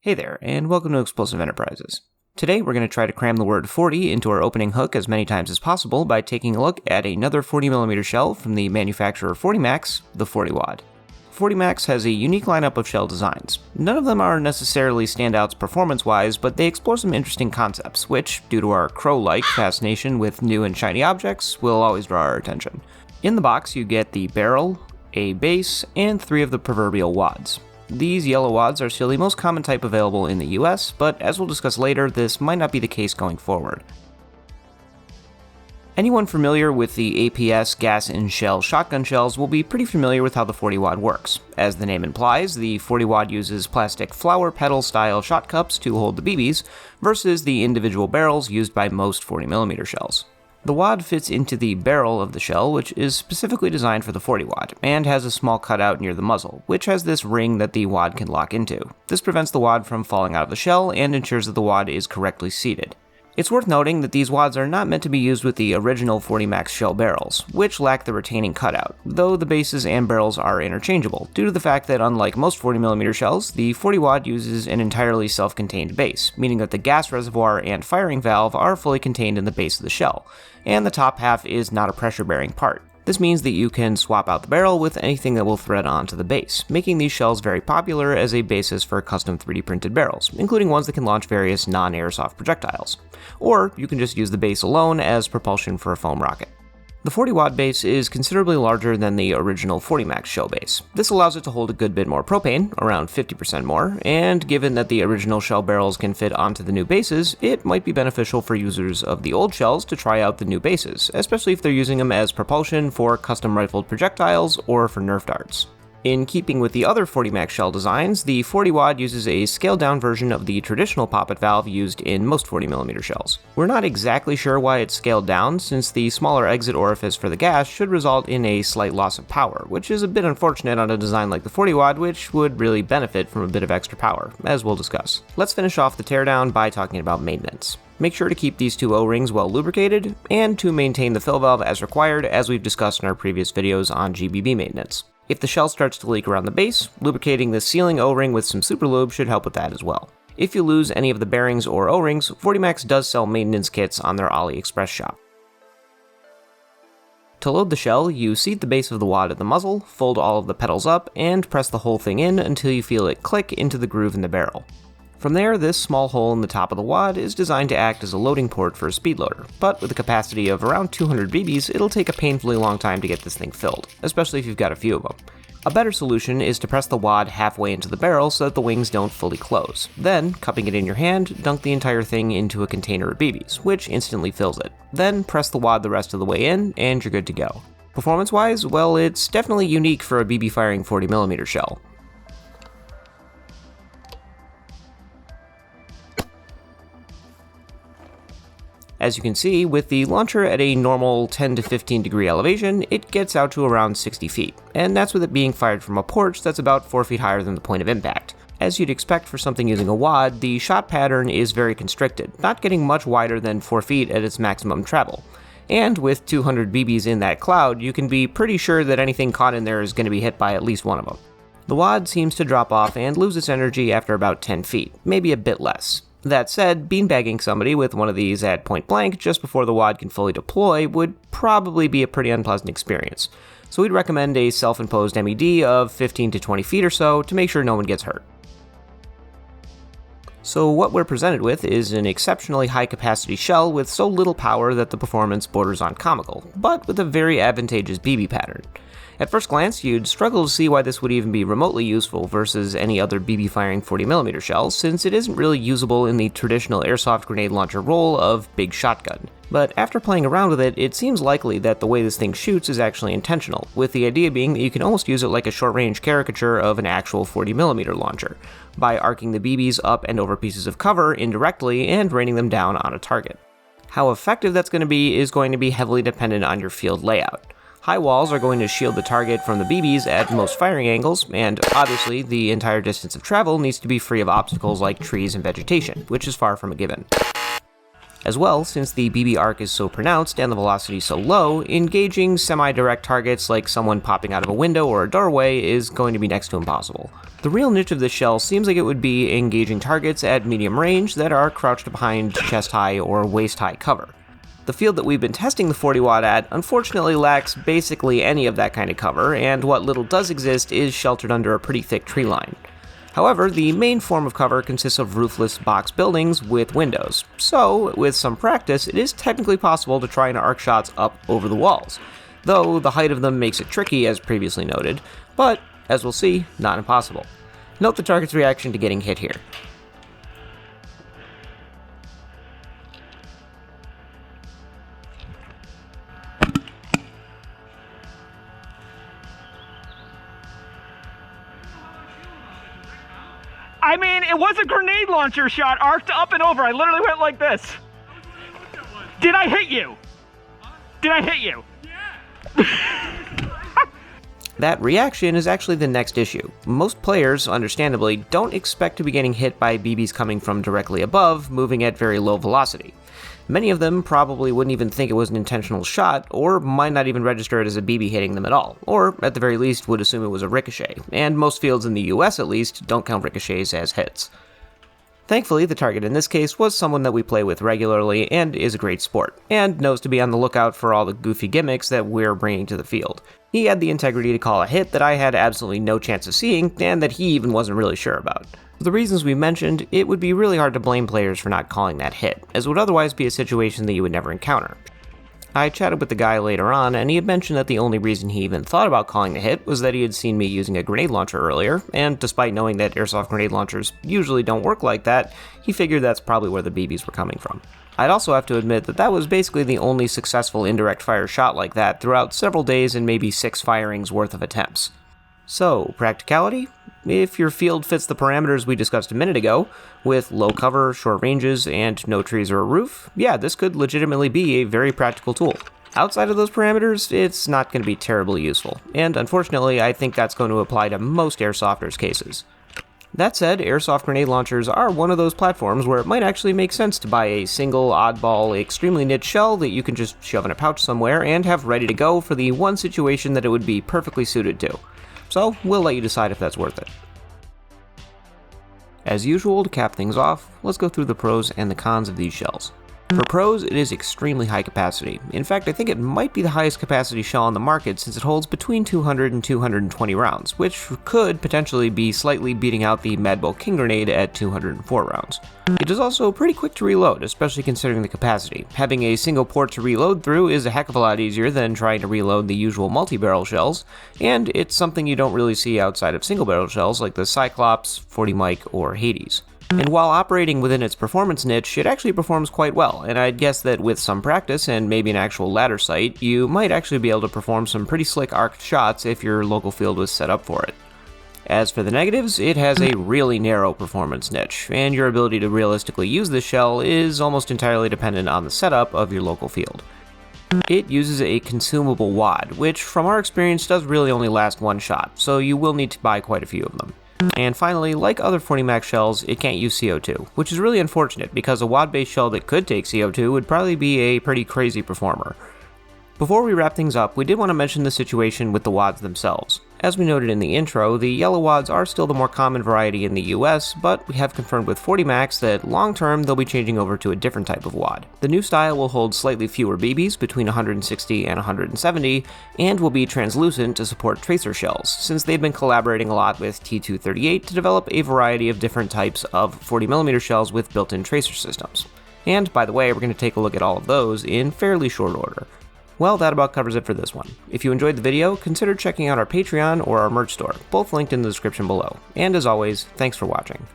Hey there, and welcome to Explosive Enterprises. Today we're going to try to cram the word 40 into our opening hook as many times as possible by taking a look at another 40mm shell from the manufacturer 40 Max, the 40 Wad. 40 Max has a unique lineup of shell designs. None of them are necessarily standouts performance-wise, but they explore some interesting concepts, which, due to our crow-like fascination with new and shiny objects, will always draw our attention. In the box you get the barrel, a base, and 3 of the proverbial wads. These yellow wads are still the most common type available in the US, but as we'll discuss later, this might not be the case going forward. Anyone familiar with the APS gas-in-shell shotgun shells will be pretty familiar with how the 40 Wad works. As the name implies, the 40 Wad uses plastic flower petal style shot cups to hold the BBs, versus the individual barrels used by most 40mm shells. The wad fits into the barrel of the shell, which is specifically designed for the 40 Wad, and has a small cutout near the muzzle, which has this ring that the wad can lock into. This prevents the wad from falling out of the shell and ensures that the wad is correctly seated. It's worth noting that these wads are not meant to be used with the original 40 Max shell barrels, which lack the retaining cutout, though the bases and barrels are interchangeable, due to the fact that unlike most 40mm shells, the 40 Wad uses an entirely self-contained base, meaning that the gas reservoir and firing valve are fully contained in the base of the shell, and the top half is not a pressure-bearing part. This means that you can swap out the barrel with anything that will thread onto the base, making these shells very popular as a basis for custom 3D printed barrels, including ones that can launch various non-airsoft projectiles. Or you can just use the base alone as propulsion for a foam rocket. The 40 Wad base is considerably larger than the original 40 Max shell base. This allows it to hold a good bit more propane, around 50% more, and given that the original shell barrels can fit onto the new bases, it might be beneficial for users of the old shells to try out the new bases, especially if they're using them as propulsion for custom rifled projectiles or for Nerf darts. In keeping with the other 40 Max shell designs, the 40 Wad uses a scaled-down version of the traditional poppet valve used in most 40mm shells. We're not exactly sure why it's scaled down, since the smaller exit orifice for the gas should result in a slight loss of power, which is a bit unfortunate on a design like the 40 Wad, which would really benefit from a bit of extra power, as we'll discuss. Let's finish off the teardown by talking about maintenance. Make sure to keep these 2 O-rings well lubricated, and to maintain the fill valve as required, as we've discussed in our previous videos on GBB maintenance. If the shell starts to leak around the base, lubricating the sealing O-ring with some super lube should help with that as well. If you lose any of the bearings or O-rings, 40 Max does sell maintenance kits on their AliExpress shop. To load the shell, you seat the base of the wad at the muzzle, fold all of the petals up, and press the whole thing in until you feel it click into the groove in the barrel. From there, this small hole in the top of the wad is designed to act as a loading port for a speed loader, but with a capacity of around 200 BBs, it'll take a painfully long time to get this thing filled, especially if you've got a few of them. A better solution is to press the wad halfway into the barrel so that the wings don't fully close. Then, cupping it in your hand, dunk the entire thing into a container of BBs, which instantly fills it. Then press the wad the rest of the way in, and you're good to go. Performance-wise, well, it's definitely unique for a BB firing 40mm shell. As you can see, with the launcher at a normal 10 to 15 degree elevation, it gets out to around 60 feet, and that's with it being fired from a porch that's about 4 feet higher than the point of impact. As you'd expect for something using a wad, the shot pattern is very constricted, not getting much wider than 4 feet at its maximum travel. And with 200 BBs in that cloud, you can be pretty sure that anything caught in there is going to be hit by at least one of them. The wad seems to drop off and lose its energy after about 10 feet, maybe a bit less. That said, beanbagging somebody with one of these at point blank just before the wad can fully deploy would probably be a pretty unpleasant experience, so we'd recommend a self-imposed MED of 15 to 20 feet or so to make sure no one gets hurt. So what we're presented with is an exceptionally high-capacity shell with so little power that the performance borders on comical, but with a very advantageous BB pattern. At first glance, you'd struggle to see why this would even be remotely useful versus any other BB firing 40mm shell, since it isn't really usable in the traditional airsoft grenade launcher role of big shotgun. But after playing around with it, it seems likely that the way this thing shoots is actually intentional, with the idea being that you can almost use it like a short-range caricature of an actual 40mm launcher, by arcing the BBs up and over pieces of cover indirectly and raining them down on a target. How effective that's going to be is going to be heavily dependent on your field layout. High walls are going to shield the target from the BBs at most firing angles, and obviously the entire distance of travel needs to be free of obstacles like trees and vegetation, which is far from a given. As well, since the BB arc is so pronounced and the velocity so low, engaging semi-direct targets like someone popping out of a window or a doorway is going to be next to impossible. The real niche of this shell seems like it would be engaging targets at medium range that are crouched behind chest-high or waist-high cover. The field that we've been testing the 40 watt at unfortunately lacks basically any of that kind of cover, and what little does exist is sheltered under a pretty thick tree line. However, the main form of cover consists of roofless box buildings with windows, so with some practice it is technically possible to try and arc shots up over the walls, though the height of them makes it tricky as previously noted, but as we'll see, not impossible. Note the target's reaction to getting hit here. I mean, it was a grenade launcher shot, arced up and over. I literally went like this. Did I hit you? Did I hit you? Yeah. That reaction is actually the next issue. Most players, understandably, don't expect to be getting hit by BBs coming from directly above, moving at very low velocity. Many of them probably wouldn't even think it was an intentional shot, or might not even register it as a BB hitting them at all, or at the very least would assume it was a ricochet, and most fields in the US at least don't count ricochets as hits. Thankfully, the target in this case was someone that we play with regularly and is a great sport, and knows to be on the lookout for all the goofy gimmicks that we're bringing to the field. He had the integrity to call a hit that I had absolutely no chance of seeing, and that he even wasn't really sure about. For the reasons we mentioned, it would be really hard to blame players for not calling that hit, as it would otherwise be a situation that you would never encounter. I chatted with the guy later on, and he had mentioned that the only reason he even thought about calling the hit was that he had seen me using a grenade launcher earlier, and despite knowing that airsoft grenade launchers usually don't work like that, he figured that's probably where the BBs were coming from. I'd also have to admit that that was basically the only successful indirect fire shot like that throughout several days and maybe 6 firings worth of attempts. So, practicality? If your field fits the parameters we discussed a minute ago, with low cover, short ranges, and no trees or a roof, yeah, this could legitimately be a very practical tool. Outside of those parameters, it's not going to be terribly useful, and unfortunately I think that's going to apply to most airsofters' cases. That said, airsoft grenade launchers are one of those platforms where it might actually make sense to buy a single, oddball, extremely niche shell that you can just shove in a pouch somewhere and have ready to go for the one situation that it would be perfectly suited to. So, we'll let you decide if that's worth it. As usual, to cap things off, let's go through the pros and the cons of these shells. For pros, it is extremely high capacity. In fact, I think it might be the highest capacity shell on the market since it holds between 200 and 220 rounds, which could potentially be slightly beating out the Madball King Grenade at 204 rounds. It is also pretty quick to reload, especially considering the capacity. Having a single port to reload through is a heck of a lot easier than trying to reload the usual multi-barrel shells, and it's something you don't really see outside of single-barrel shells like the Cyclops, 40 Mike, or Hades. And while operating within its performance niche, it actually performs quite well, and I'd guess that with some practice and maybe an actual ladder sight, you might actually be able to perform some pretty slick arced shots if your local field was set up for it. As for the negatives, it has a really narrow performance niche, and your ability to realistically use this shell is almost entirely dependent on the setup of your local field. It uses a consumable wad, which from our experience does really only last one shot, so you will need to buy quite a few of them. And finally, like other 40 Max shells, it can't use CO2, which is really unfortunate because a wad-based shell that could take CO2 would probably be a pretty crazy performer. Before we wrap things up, we did want to mention the situation with the wads themselves. As we noted in the intro, the yellow wads are still the more common variety in the US, but we have confirmed with 40 Max that long-term they'll be changing over to a different type of wad. The new style will hold slightly fewer BBs, between 160 and 170, and will be translucent to support tracer shells, since they've been collaborating a lot with T238 to develop a variety of different types of 40mm shells with built-in tracer systems. And by the way, we're going to take a look at all of those in fairly short order. Well, that about covers it for this one. If you enjoyed the video, consider checking out our Patreon or our merch store, both linked in the description below. And as always, thanks for watching.